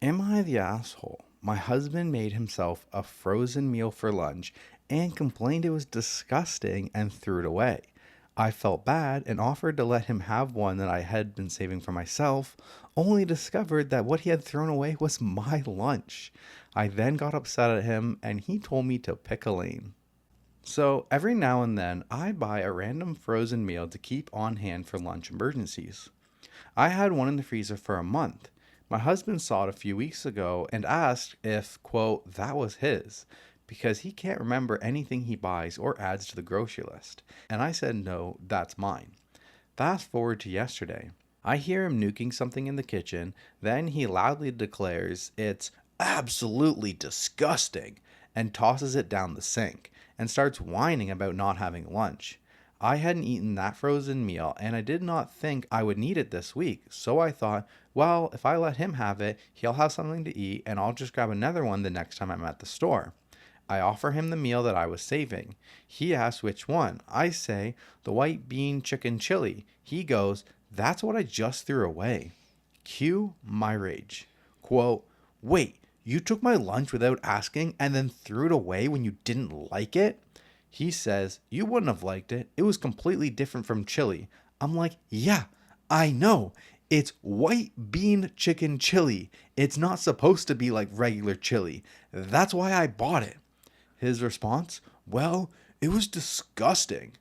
Am I the asshole? My husband made himself a frozen meal for lunch and complained it was disgusting and threw it away. I felt bad and offered to let him have one that I had been saving for myself, only discovered that what he had thrown away was my lunch. I then got upset at him and he told me to pick a lane. So every now and then I buy a random frozen meal to keep on hand for lunch emergencies. I had one in the freezer for a month. My husband saw it a few weeks ago and asked if, quote, that was his, because he can't remember anything he buys or adds to the grocery list. And I said, no, that's mine. Fast forward to yesterday. I hear him nuking something in the kitchen, then he loudly declares it's absolutely disgusting and tosses it down the sink and starts whining about not having lunch. I hadn't eaten that frozen meal and I did not think I would need it this week, so I thought, well, if I let him have it, he'll have something to eat and I'll just grab another one the next time I'm at the store. I offer him the meal that I was saving. He asks which one. I say, the white bean chicken chili. He goes, that's what I just threw away. Cue my rage. Quote, wait, you took my lunch without asking and then threw it away when you didn't like it? He says, you wouldn't have liked it. It was completely different from chili. I'm like, yeah, I know. It's white bean chicken chili. It's not supposed to be like regular chili. That's why I bought it. His response, well, it was disgusting.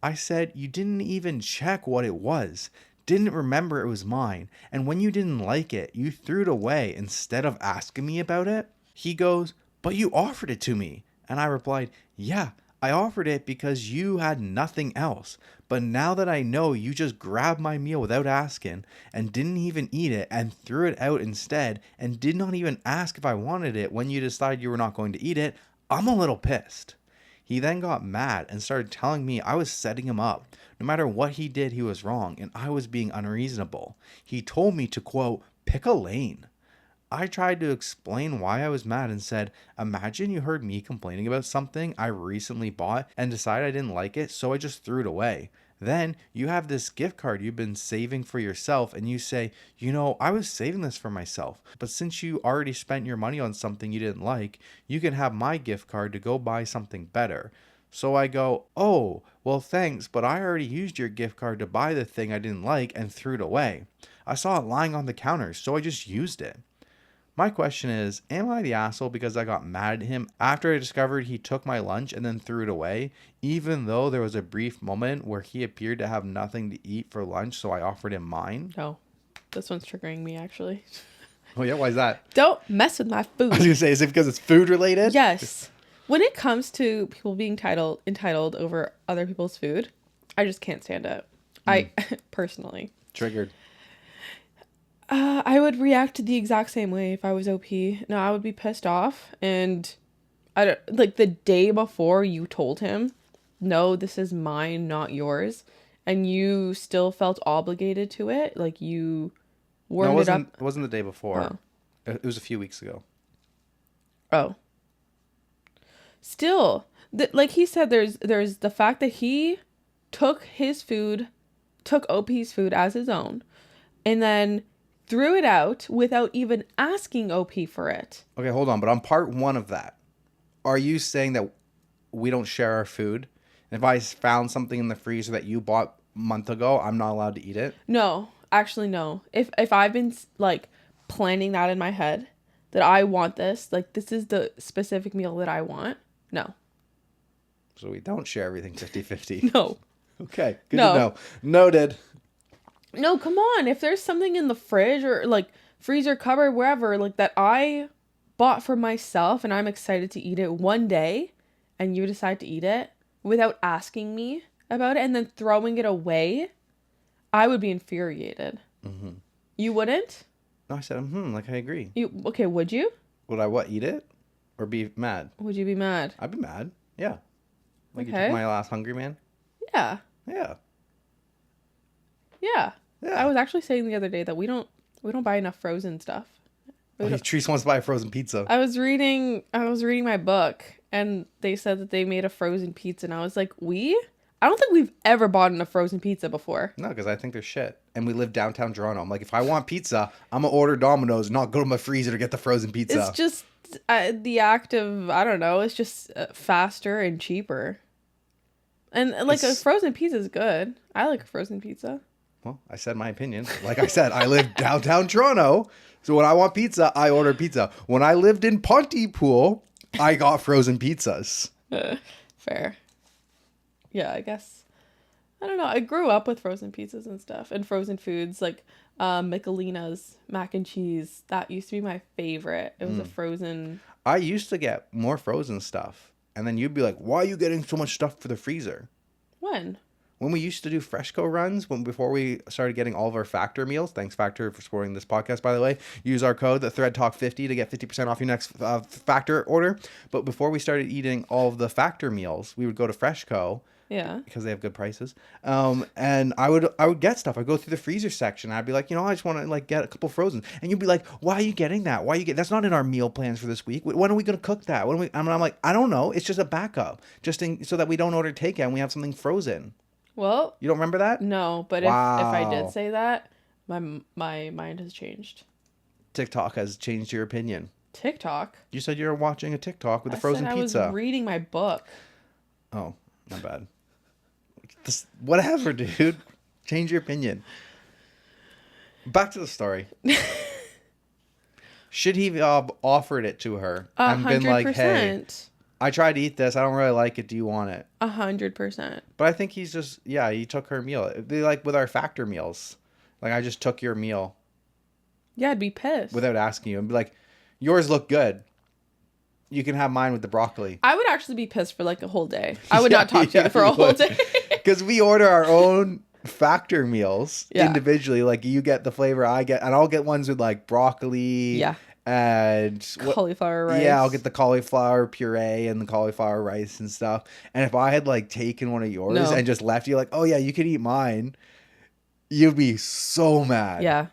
I said, you didn't even check what it was. Didn't remember it was mine. And when you didn't like it, you threw it away instead of asking me about it. He goes, but you offered it to me. And I replied, yeah, I offered it because you had nothing else. But now that I know you just grabbed my meal without asking and didn't even eat it and threw it out instead and did not even ask if I wanted it when you decided you were not going to eat it, I'm a little pissed. He then got mad and started telling me I was setting him up. No matter what he did, he was wrong and I was being unreasonable. He told me to, quote, pick a lane. I tried to explain why I was mad and said, imagine you heard me complaining about something I recently bought and decided I didn't like it, so I just threw it away. Then you have this gift card you've been saving for yourself and you say, you know, I was saving this for myself, but since you already spent your money on something you didn't like, you can have my gift card to go buy something better. So I go, oh, well, thanks, but I already used your gift card to buy the thing I didn't like and threw it away. I saw it lying on the counter, so I just used it. My question is, am I the asshole because I got mad at him after I discovered he took my lunch and then threw it away, even though there was a brief moment where he appeared to have nothing to eat for lunch, so I offered him mine? Oh, this one's triggering me, actually. Oh, yeah? Why is that? Don't mess with my food. I was going to say, is it because it's food related? Yes. When it comes to people being entitled over other people's food, I just can't stand it. I, personally. Triggered. I would react the exact same way if I was OP. No, I would be pissed off, and I don't, like, the day before you told him, no, this is mine, not yours, and you still felt obligated to it, like you warmed it up. It wasn't the day before. Oh. It was a few weeks ago. Oh. Still, like he said, there's the fact that he took OP's food as his own, and then threw it out without even asking OP for it. Okay, hold on. But on part one of that, are you saying that we don't share our food? And if I found something in the freezer that you bought a month ago, I'm not allowed to eat it? No, actually, no. If I've been like planning that in my head, that I want this, like this is the specific meal that I want, no. So we don't share everything 50-50? No. Okay, good to know. Noted. No, come on. If there's something in the fridge or like freezer, cupboard, wherever, like that I bought for myself and I'm excited to eat it one day and you decide to eat it without asking me about it and then throwing it away, I would be infuriated. Mm-hmm. You wouldn't? No, I said, like I agree. Okay, would you? Would I eat it or be mad? Would you be mad? I'd be mad. Yeah. Like okay. You took my last Hungry Man? Yeah. Yeah. Yeah. Yeah. I was actually saying the other day that we don't buy enough frozen stuff. Treese wants to buy a frozen pizza. I was reading my book and they said that they made a frozen pizza and I was like, I don't think we've ever bought a frozen pizza before. No, because I think they're shit. and we live downtown Toronto. I'm like, if I want pizza, I'm going to order Domino's, not go to my freezer to get the frozen pizza. It's just the act of, I don't know, it's just faster and cheaper. And like a frozen pizza is good. I like a frozen pizza. Well, I said my opinion. Like I said, I live downtown Toronto. So when I want pizza, I order pizza. When I lived in Pontypool, I got frozen pizzas. Fair. Yeah, I guess. I don't know. I grew up with frozen pizzas and stuff and frozen foods like Michelina's mac and cheese. That used to be my favorite. It was a frozen. I used to get more frozen stuff. And then you'd be like, why are you getting so much stuff for the freezer? When? When we used to do Freshco runs, before we started getting all of our Factor meals, thanks Factor for supporting this podcast, by the way. Use our code, the ThreadTalk50, to get 50% off your next Factor order. But before we started eating all of the Factor meals, we would go to Freshco. Yeah. Because they have good prices. And I would get stuff. I'd go through the freezer section. I'd be like, I just want to like get a couple frozen. And you'd be like, why are you getting that? That's not in our meal plans for this week. When are we going to cook that? I'm like, I don't know. It's just a backup. So that we don't order takeout and we have something frozen. Well, you don't remember that? No, but wow. if I did say that, my mind has changed. TikTok has changed your opinion. TikTok? You said you were watching a TikTok with a frozen pizza. I was reading my book. Oh, not bad. Whatever, dude. Change your opinion. Back to the story. Should he have offered it to her and been like, hey, I tried to eat this. I don't really like it. Do you want it? 100%. But I think he's just, he took her meal. It'd be like with our Factor meals. Like, I just took your meal. Yeah, I'd be pissed. Without asking you. And be like, yours look good. You can have mine with the broccoli. I would actually be pissed for like a whole day. I would not talk to you for a whole day. Because we order our own Factor meals individually. Like, you get the flavor, I get, and I'll get ones with like broccoli. Yeah. And cauliflower rice. Yeah, I'll get the cauliflower puree and the cauliflower rice and stuff. And if I had like taken one of yours and just left you like, oh yeah, you could eat mine, you'd be so mad. Yeah.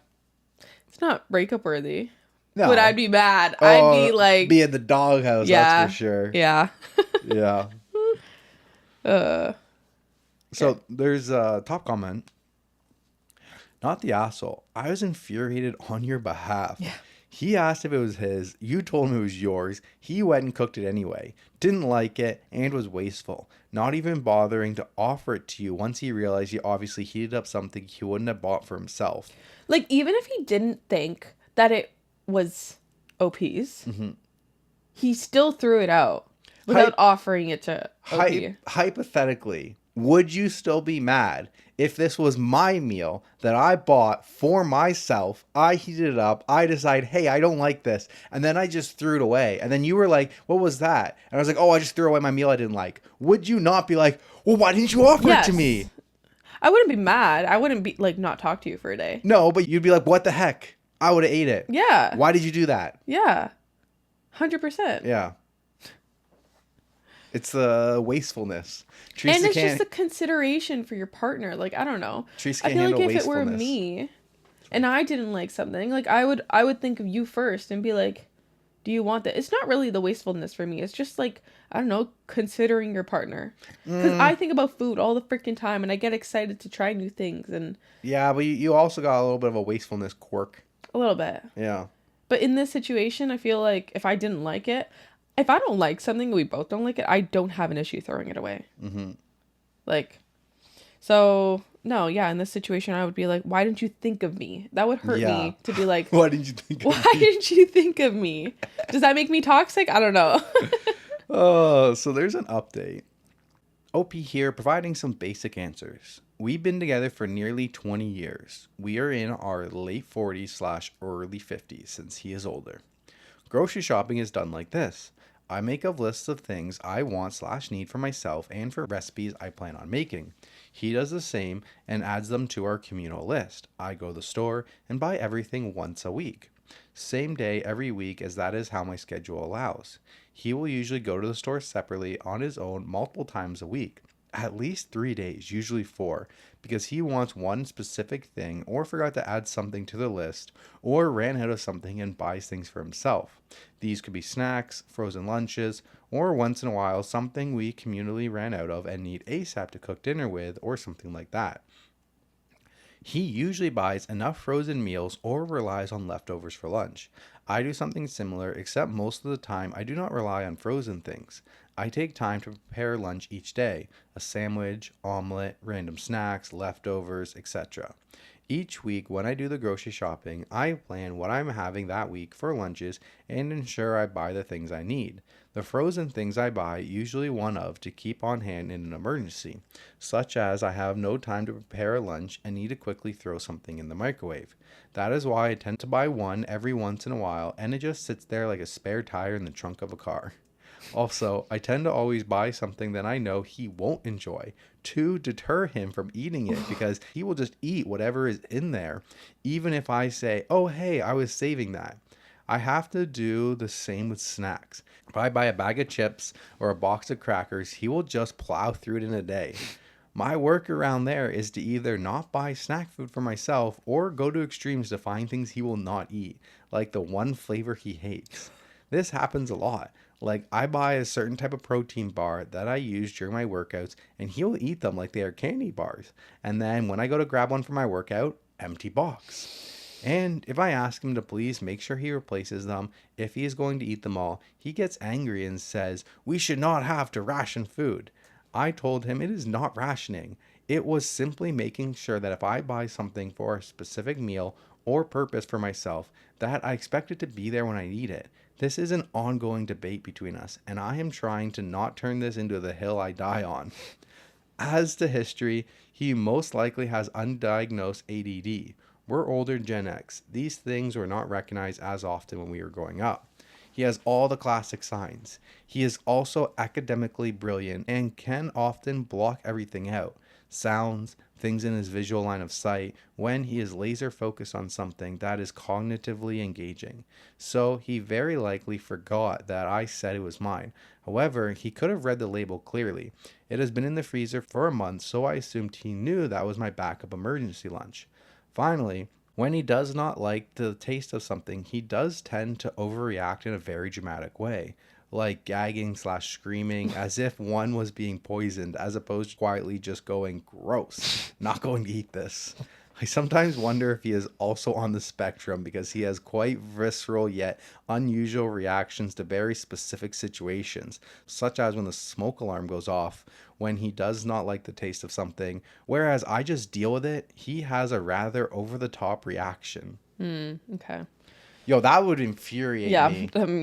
It's not breakup worthy. No. But I'd be mad. I'd be like, be in the doghouse, that's for sure. Yeah. Yeah. So there's a top comment. Not the asshole. I was infuriated on your behalf. Yeah. He asked if it was his. You told him it was yours. He went and cooked it anyway. Didn't like it and was wasteful. Not even bothering to offer it to you once he realized you obviously heated up something he wouldn't have bought for himself. Like, even if he didn't think that it was OP's, he still threw it out without offering it to OP. Hypothetically, would you still be mad if this was my meal that I bought for myself? I heated it up. I decide, hey, I don't like this. And then I just threw it away. And then you were like, what was that? And I was like, oh, I just threw away my meal I didn't like. Would you not be like, well, why didn't you offer it to me? I wouldn't be mad. I wouldn't be like, not talk to you for a day. No, but you'd be like, what the heck? I would have ate it. Yeah. Why did you do that? Yeah. 100%. Yeah. It's the wastefulness. Teresa and it's just a consideration for your partner. Like, I don't know. Teresa I feel like if it were me and I didn't like something, like I would think of you first and be like, do you want that? It's not really the wastefulness for me. It's just like, I don't know, considering your partner. Because I think about food all the freaking time and I get excited to try new things. And yeah, but you also got a little bit of a wastefulness quirk. A little bit. Yeah. But in this situation, I feel like if I didn't like it, if I don't like something, we both don't like it, I don't have an issue throwing it away. Mm-hmm. Like, so, no, yeah, in this situation, I would be like, why didn't you think of me? That would hurt me to be like, why didn't you think of me? Why didn't you think of me? Does that make me toxic? I don't know. Oh, so there's an update. OP here providing some basic answers. We've been together for nearly 20 years. We are in our late 40s/early 50s since he is older. Grocery shopping is done like this. I make a list of things I want/need for myself and for recipes I plan on making. He does the same and adds them to our communal list. I go to the store and buy everything once a week. Same day every week, as that is how my schedule allows. He will usually go to the store separately on his own multiple times a week. At least 3 days, usually 4, because he wants one specific thing or forgot to add something to the list or ran out of something and buys things for himself. These could be snacks, frozen lunches, or once in a while something we communally ran out of and need ASAP to cook dinner with or something like that. He usually buys enough frozen meals or relies on leftovers for lunch. I do something similar, except most of the time I do not rely on frozen things. I take time to prepare lunch each day: a sandwich, omelet, random snacks, leftovers, etc. Each week, when I do the grocery shopping, I plan what I'm having that week for lunches and ensure I buy the things I need. The frozen things I buy usually one of to keep on hand in an emergency, such as I have no time to prepare a lunch and need to quickly throw something in the microwave. That is why I tend to buy one every once in a while, and it just sits there like a spare tire in the trunk of a car. Also, I tend to always buy something that I know he won't enjoy to deter him from eating it, because he will just eat whatever is in there, even if I say, oh, hey, I was saving that. I have to do the same with snacks. If I buy a bag of chips or a box of crackers, he will just plow through it in a day. My workaround there is to either not buy snack food for myself or go to extremes to find things he will not eat, like the one flavor he hates. This happens a lot. Like, I buy a certain type of protein bar that I use during my workouts, and he'll eat them like they are candy bars. And then when I go to grab one for my workout, empty box. And if I ask him to please make sure he replaces them, if he is going to eat them all, he gets angry and says, we should not have to ration food. I told him it is not rationing. It was simply making sure that if I buy something for a specific meal or purpose for myself, that I expect it to be there when I need it. This is an ongoing debate between us, and I am trying to not turn this into the hill I die on. As to history, he most likely has undiagnosed ADD. We're older Gen X. These things were not recognized as often when we were growing up. He has all the classic signs. He is also academically brilliant and can often block everything out. Sounds, things in his visual line of sight, when he is laser focused on something that is cognitively engaging. So he very likely forgot that I said it was mine. However, he could have read the label clearly. It has been in the freezer for a month, so I assumed he knew that was my backup emergency lunch. Finally, when he does not like the taste of something, he does tend to overreact in a very dramatic way, like gagging/screaming as if one was being poisoned, as opposed to quietly just going, gross, not going to eat this. I sometimes wonder if he is also on the spectrum, because he has quite visceral yet unusual reactions to very specific situations, such as when the smoke alarm goes off, when he does not like the taste of something, whereas I just deal with it. He has a rather over-the-top reaction. Okay. Yo, that would infuriate me.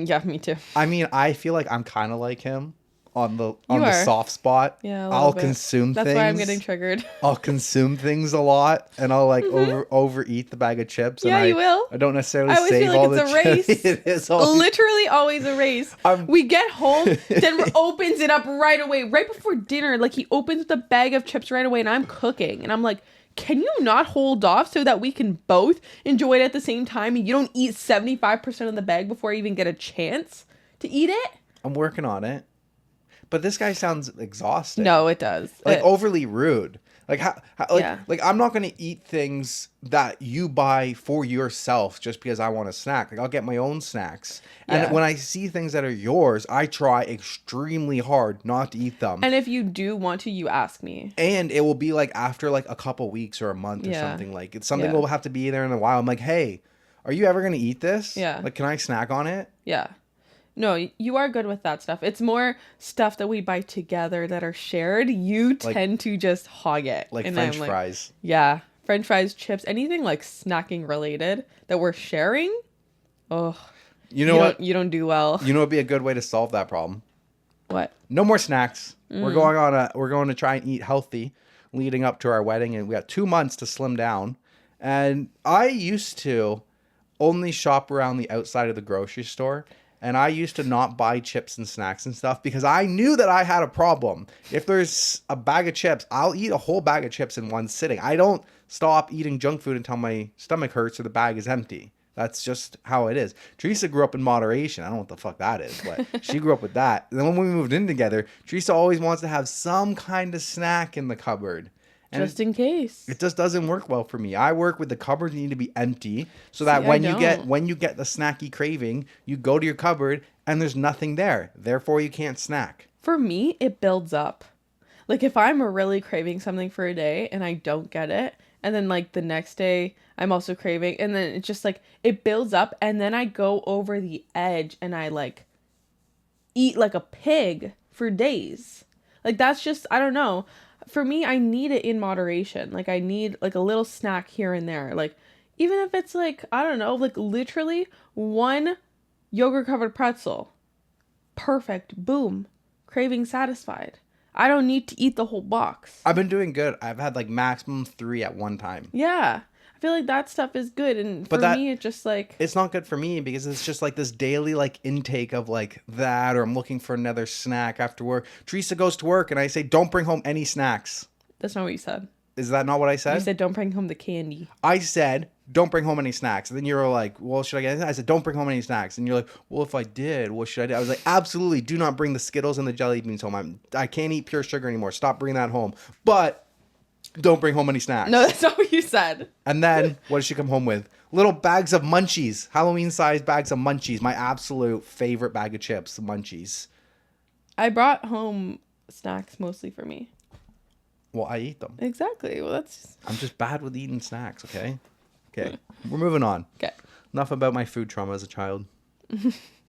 Yeah, me too. I mean, I feel like I'm kind of like him on the are. soft spot. Yeah, I'll bit. consume That's things. why I'm getting triggered. I'll consume things a lot, and I'll like overeat the bag of chips. Yeah, and you will. I don't necessarily I always save feel like all it's the a race. chips. It is always... Literally always a race. We get home, Denver opens it up right away, right before dinner. Like, he opens the bag of chips right away, and I'm cooking, and I'm like, can you not hold off so that we can both enjoy it at the same time, and you don't eat 75% of the bag before you even get a chance to eat it? I'm working on it. But this guy sounds exhausted. No, it does. Like, overly rude. Like, like I'm not going to eat things that you buy for yourself just because I want a snack. Like, I'll get my own snacks. And when I see things that are yours, I try extremely hard not to eat them. And if you do want to, you ask me. And it will be like after like a couple weeks or a month or something. Like, it's something will have to be there in a while. I'm like, hey, are you ever going to eat this? Yeah. Like, can I snack on it? Yeah. No, you are good with that stuff. It's more stuff that we buy together that are shared. You tend to just hog it. Like French fries. Yeah. French fries, chips, anything like snacking related that we're sharing. Oh, you know what? You don't do well. You know what would be a good way to solve that problem? What? No more snacks. We're going to try and eat healthy leading up to our wedding, and we got 2 months to slim down. And I used to only shop around the outside of the grocery store. And I used to not buy chips and snacks and stuff because I knew that I had a problem. If there's a bag of chips, I'll eat a whole bag of chips in one sitting. I don't stop eating junk food until my stomach hurts or the bag is empty. That's just how it is. Teresa grew up in moderation. I don't know what the fuck that is, but she grew up with that. And then when we moved in together, Teresa always wants to have some kind of snack in the cupboard. And just in case. It just doesn't work well for me. I work with the cupboards need to be empty so that when you get the snacky craving, you go to your cupboard and there's nothing there. Therefore, you can't snack. For me, it builds up. Like, if I'm really craving something for a day and I don't get it, And then like the next day I'm also craving, and then it's just like it builds up, and then I go over the edge and I like eat like a pig for days. Like that's just, I don't know. For me, I need it in moderation. Like I need like a little snack here and there. Like even if it's like, I don't know, like literally one yogurt covered pretzel. Perfect. Boom. Craving satisfied. I don't need to eat the whole box. I've been doing good. I've had like maximum 3 at one time. Yeah. I feel like that stuff is good, and for me it's just like, it's not good for me because it's just like this daily like intake of like that, or I'm looking for another snack after work. Teresa goes to work and I say, don't bring home any snacks. that's not what you said. Is that not what I said? You said don't bring home the candy. I said, don't bring home any snacks. And then you're like, well, should I get anything? I said, don't bring home any snacks. And you're like, well, if I did, what should I do? I was like, absolutely, do not bring the Skittles and the jelly beans home. I can't eat pure sugar anymore. Stop bringing that home. But don't bring home any snacks. No, that's not what you said. And then what did she come home with? Little bags of munchies. Halloween-sized bags of munchies. My absolute favorite bag of chips, munchies. I brought home snacks mostly for me. Well, I eat them. Exactly. Well, that's... I'm just bad with eating snacks, okay? Okay, we're moving on. Okay. Enough about my food trauma as a child.